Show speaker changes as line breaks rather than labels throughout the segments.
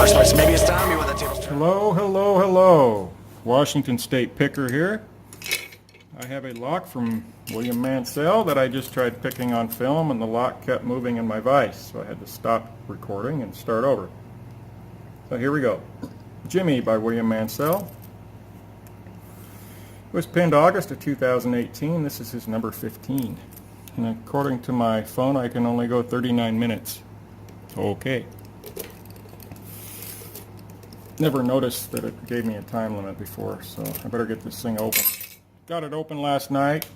marshmallows. Maybe it's time you with a tablespoon.
Hello, hello, hello. Washington State Picker here. I have a lock from William Mancel that I just tried picking on film, and the lock kept moving in my vise, so I had to stop recording and start over. So here we go. Jimmy by William Mancel. It was pinned August of 2018. This is his number 15. And according to my phone, I can only go 39 minutes. Okay. Never noticed that it gave me a time limit before, so I better get this thing open. Got it open last night.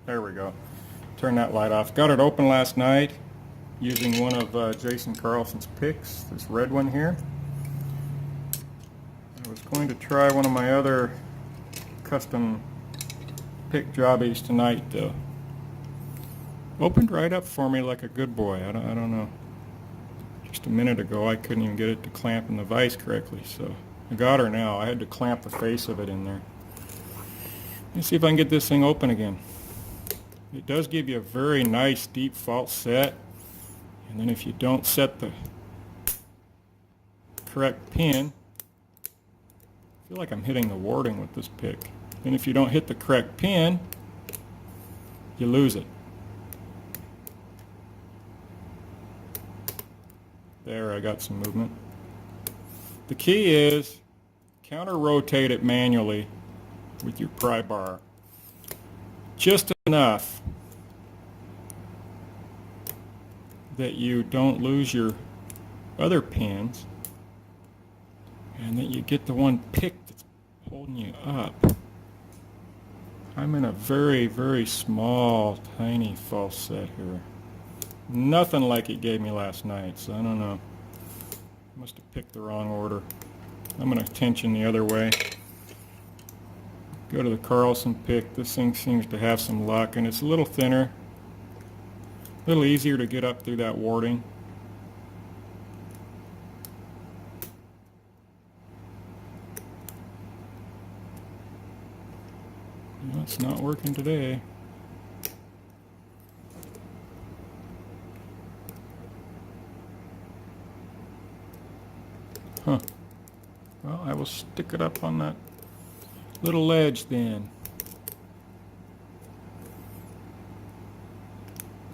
There we go. Turn that light off. Got it open last night using one of Jason Carlson's picks, this red one here. I was going to try one of my other custom pick jobbies tonight, though. Opened right up for me like a good boy. I don't know. Just a minute ago I couldn't even get it to clamp in the vise correctly, so I got her now. I had to clamp the face of it in there. Let's see if I can get this thing open again. It does give you a very nice deep false set, and then if you don't set the correct pin, I feel like I'm hitting the warding with this pick. And if you don't hit the correct pin, you lose it. There, I got some movement. The key is counter rotate it manually with your pry bar. Just enough that you don't lose your other pins and that you get the one pick that's holding you up. I'm in a very, very small, tiny false set here. Nothing like it gave me last night, so I don't know. Must have picked the wrong order. I'm going to tension the other way. Go to the Carlson pick. This thing seems to have some luck, and it's a little thinner, a little easier to get up through that warding. No, it's not working today. Huh. Well, I will stick it up on that little ledge then.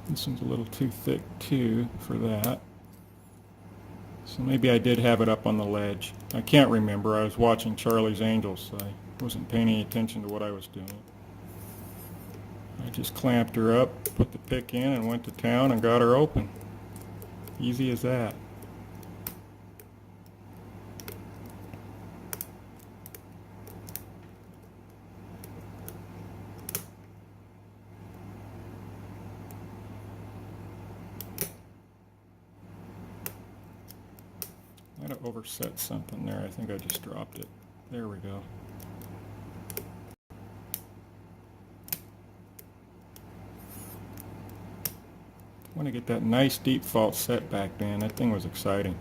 This one's a little too thick too for that. So maybe I did have it up on the ledge. I can't remember. I was watching Charlie's Angels, so I wasn't paying any attention to what I was doing. I just clamped her up, put the pick in, and went to town and got her open. Easy as that. I might have overset something there. I think I just dropped it. There we go. I want to get that nice deep false set back, man. That thing was exciting.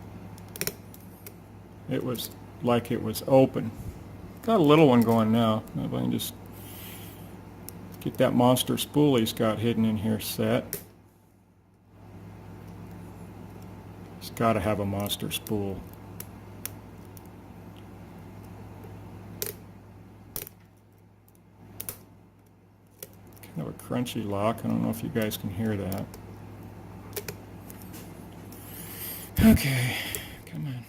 It was like it was open. Got a little one going now. If I can just get that monster spool he's got hidden in here set. He's got to have a monster spool. Kind of a crunchy lock. I don't know if you guys can hear that. Okay, come on.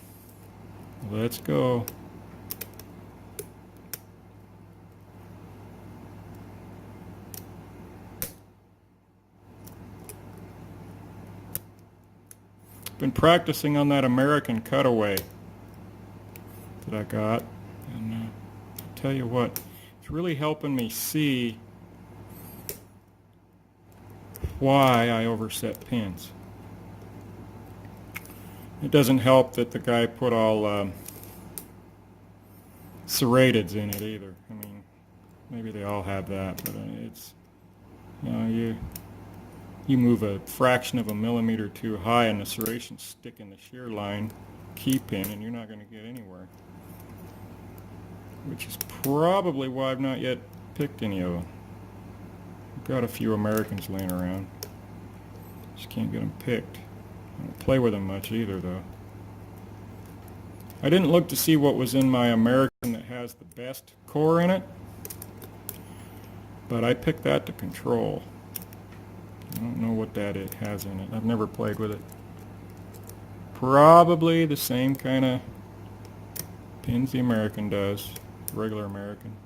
Let's go. Been practicing on that American cutaway that I got, and I'll tell you what, it's really helping me see why I overset pins. It doesn't help that the guy put all serrateds in it either. I mean, maybe they all have that, but it's, you know, you move a fraction of a millimeter too high and the serrations stick in the shear line key pin and you're not going to get anywhere. Which is probably why I've not yet picked any of them. I've got a few Americans laying around. Just can't get them picked. I don't play with them much either, though. I didn't look to see what was in my American that has the best core in it, but I picked that to control. I don't know what that it has in it. I've never played with it. Probably the same kind of pins the American does, regular American.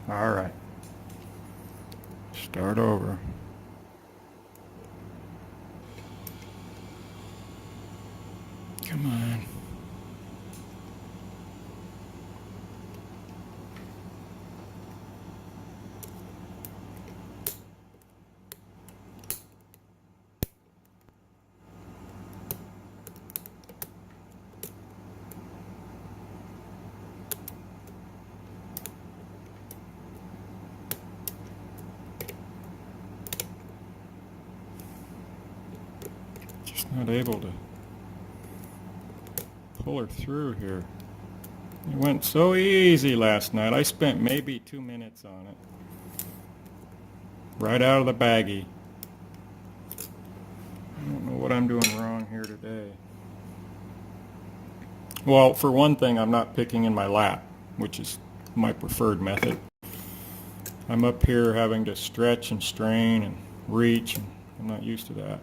All right. Start over. Come on. Just not able to pull her through here. It went so easy last night. I spent maybe 2 minutes on it. Right out of the baggie. I don't know what I'm doing wrong here today. Well, for one thing, I'm not picking in my lap, which is my preferred method. I'm up here having to stretch and strain and reach, and I'm not used to that.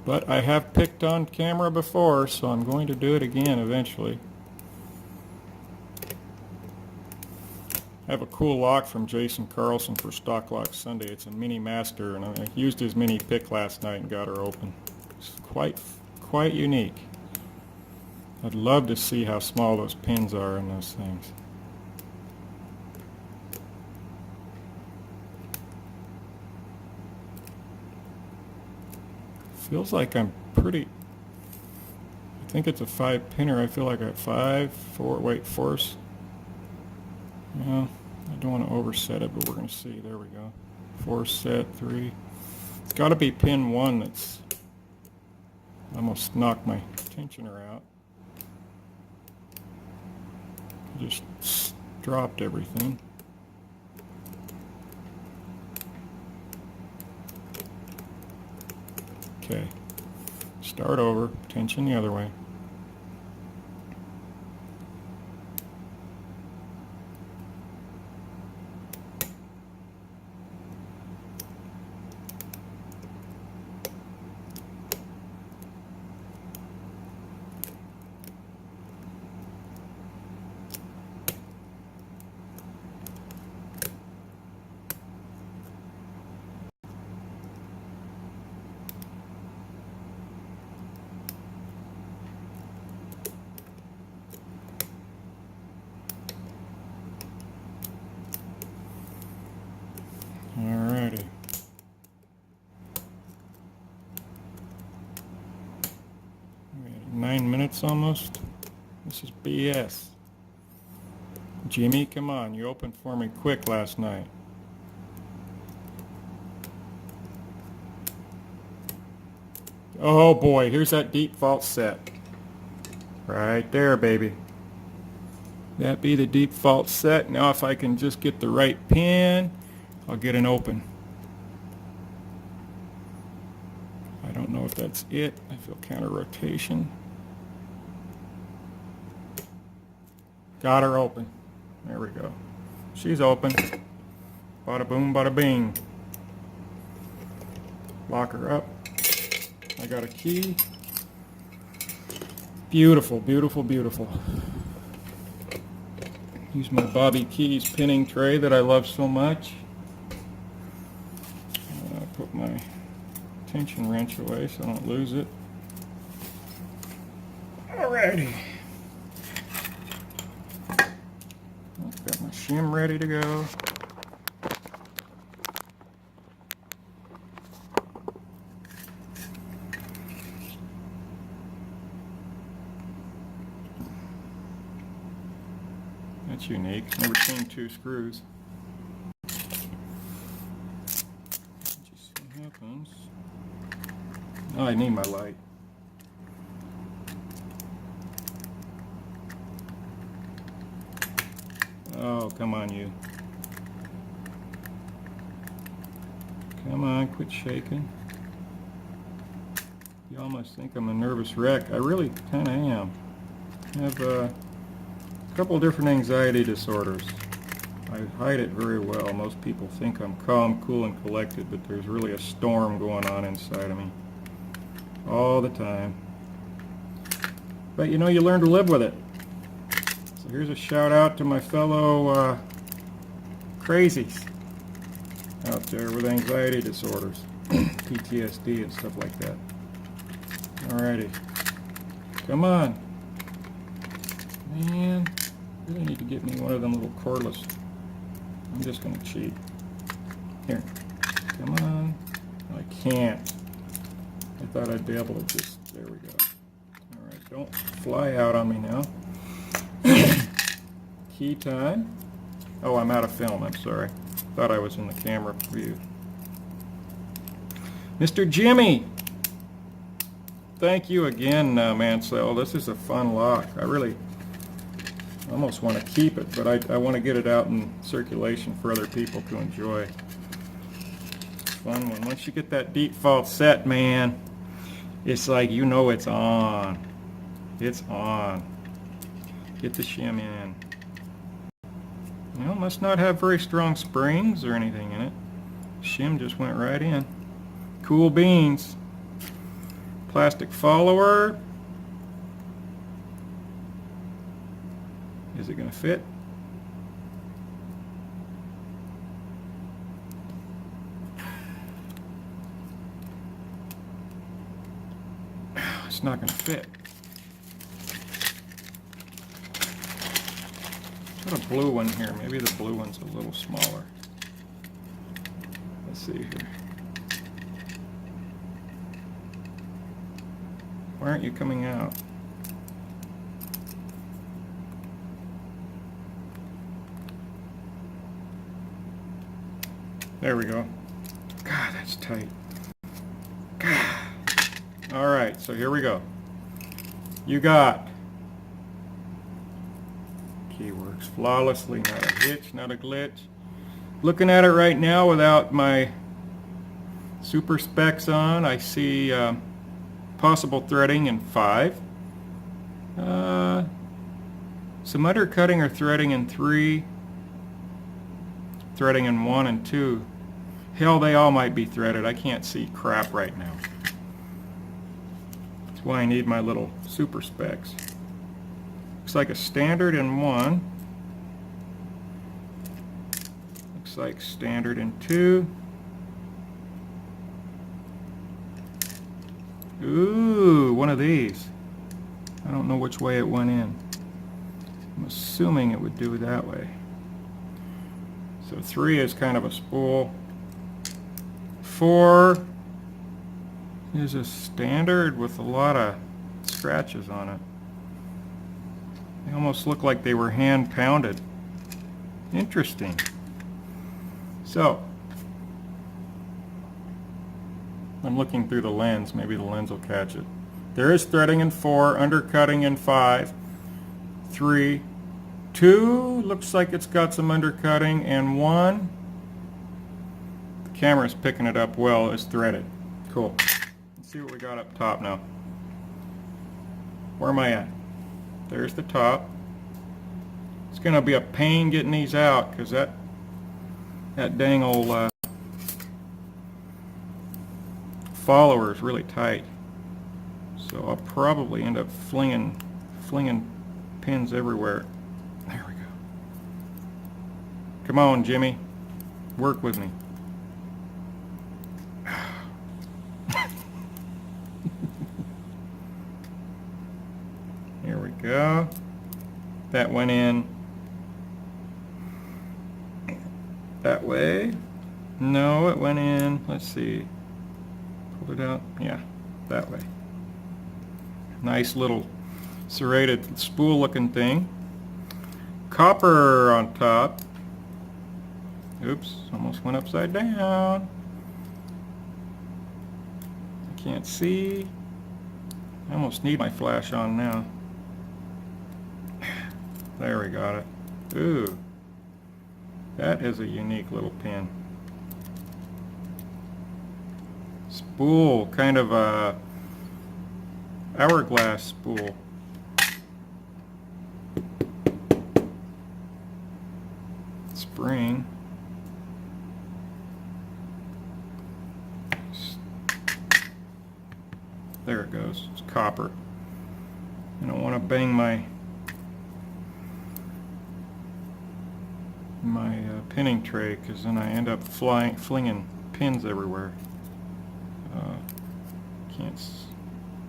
But I have picked on camera before, so I'm going to do it again eventually. I have a cool lock from Jason Carlson for Stock Lock Sunday. It's a mini master, and I used his mini pick last night and got her open. It's quite unique. I'd love to see how small those pins are in those things. Feels like I'm pretty, I think it's a 5-pinner. I feel like I have 5, 4, wait, force. Well, I don't want to overset it, but we're going to see. There we go. 4 set, 3. It's got to be pin 1 that's almost knocked my tensioner out. Just dropped everything. Okay, start over, tension the other way. Alrighty. We had 9 minutes almost. This is BS. Jimmy, come on. You opened for me quick last night. Oh boy, here's that deep fault set. Right there, baby. That be the deep fault set. Now if I can just get the right pin, I'll get an open. I don't know if that's it. I feel counter rotation. Got her open. There we go. She's open. Bada boom, bada bing. Lock her up. I got a key. Beautiful, beautiful, beautiful. Use my Bobby Keys pinning tray that I love so much. Put my tension wrench away so I don't lose it. Alrighty. Got my shim ready to go. That's unique. Never seen 2 screws. Just see what happens. Oh, I need my light. Oh, come on, you. Come on, quit shaking. You almost think I'm a nervous wreck. I really kind of am. I have a couple different anxiety disorders. I hide it very well. Most people think I'm calm, cool, and collected, but there's really a storm going on inside of me all the time. But you know, you learn to live with it. So here's a shout out to my fellow crazies out there with anxiety disorders, PTSD and stuff like that. Alrighty. Come on. Man, really need to get me one of them little cordless. I'm just going to cheat. Here. Come on. I can't. I thought I'd be able to just, there we go. Alright, don't fly out on me now. Key time. Oh, I'm out of film, I'm sorry. Thought I was in the camera view. Mr. Jimmy! Thank you again, Mancel. This is a fun lock. I really almost want to keep it, but I want to get it out in circulation for other people to enjoy. Fun one. Once you get that default set, man, it's like you know it's on. It's on. Get the shim in. Well, must not have very strong springs or anything in it. Shim just went right in. Cool beans. Plastic follower. Is it going to fit? It's not going to fit. Got a blue one here. Maybe the blue one's a little smaller. Let's see here. Why aren't you coming out? There we go. God, that's tight. God. All right, so here we go. You got key works flawlessly, not a hitch, not a glitch. Looking at it right now without my super specs on, I see possible threading in 5. Some undercutting or threading in 3. Threading in 1 and 2. Hell, they all might be threaded. I can't see crap right now. That's why I need my little super specs. Looks like a standard in 1. Looks like standard in 2. Ooh, one of these. I don't know which way it went in. I'm assuming it would do that way. So 3 is kind of a spool. 4 is a standard with a lot of scratches on it. They almost look like they were hand pounded. Interesting. So, I'm looking through the lens. Maybe the lens will catch it. There is threading in 4, undercutting in 5, 3, 2 looks like it's got some undercutting, and 1, the camera's picking it up well, is threaded. Cool. Let's see what we got up top now. Where am I at? There's the top. It's going to be a pain getting these out because that dang old follower is really tight. So I'll probably end up flinging pins everywhere. There we go. Come on, Jimmy. Work with me. Here we go. That went in that way. No, it went in. Let's see. Pulled it out. Yeah, that way. Nice little serrated spool looking thing. copper on top. Oops, almost went upside down. I can't see. I almost need my flash on now. There, we got it. Ooh, that is a unique little pin. Spool, kind of a hourglass spool. Spring. There it goes. It's copper. I don't want to bang my pinning tray, because then I end up flinging pins everywhere.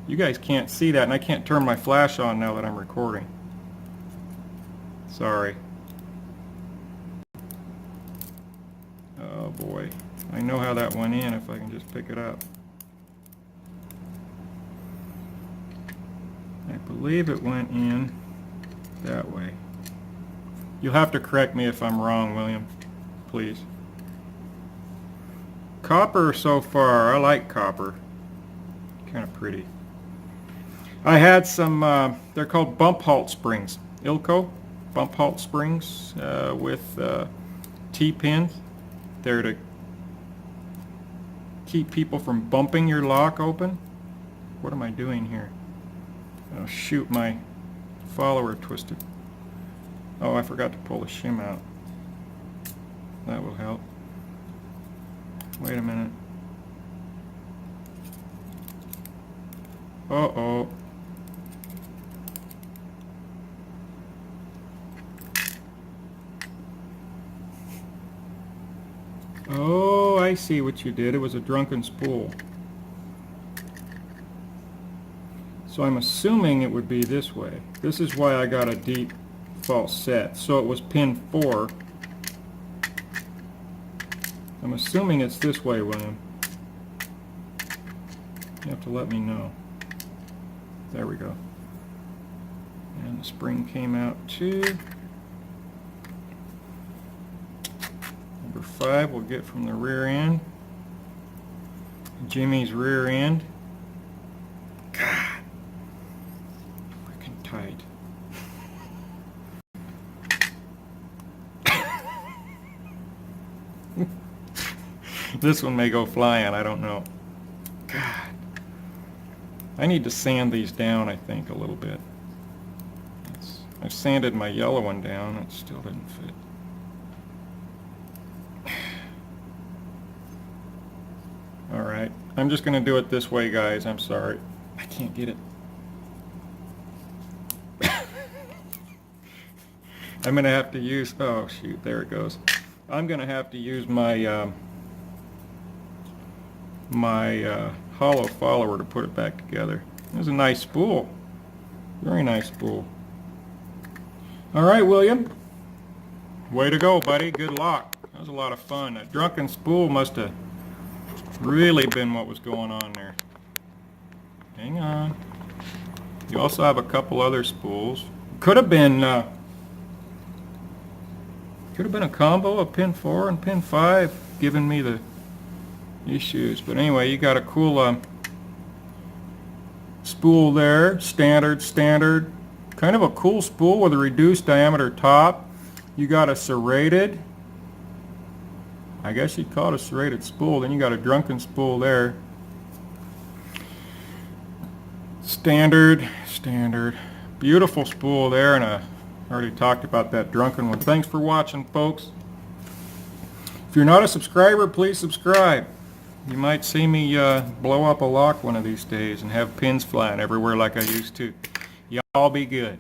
You guys can't see that, and I can't turn my flash on now that I'm recording. Sorry. Oh boy. I know how that went in if I can just pick it up. I believe it went in that way. You'll have to correct me if I'm wrong, William, please. Copper so far, I like copper. Kind of pretty. I had some, they're called bump halt springs. Ilco bump halt springs with T-pins. They're to keep people from bumping your lock open. What am I doing here? Oh shoot, my follower twisted. Oh, I forgot to pull the shim out. That will help. Wait a minute. Uh-oh. Oh, I see what you did. It was a drunken spool. So I'm assuming it would be this way. This is why I got a deep false set. So it was pin 4. I'm assuming it's this way, William. You have to let me know. There we go. And the spring came out too. Number 5 we'll get from the rear end. Jimmy's rear end. God. Freaking tight. This one may go flying, I don't know. God. I need to sand these down, I think, a little bit. I've sanded my yellow one down, it still didn't fit. Alright, I'm just going to do it this way, guys. I'm sorry. I can't get it. I'm going to have to use, oh shoot, there it goes. I'm going to have to use my hollow follower to put it back together. It was a nice spool. Very nice spool. Alright, William. Way to go, buddy. Good luck. That was a lot of fun. That drunken spool must have really been what was going on there. Hang on. You also have a couple other spools. Could have been a combo of pin 4 and pin 5 giving me the issues. But anyway, you got a cool spool there. Standard. Kind of a cool spool with a reduced diameter top. You got a serrated, I guess you'd call it a serrated spool. Then you got a drunken spool there. Standard. Beautiful spool there, and I already talked about that drunken one. Thanks for watching, folks. If you're not a subscriber, please subscribe. You might see me blow up a lock one of these days and have pins flying everywhere like I used to. Y'all be good.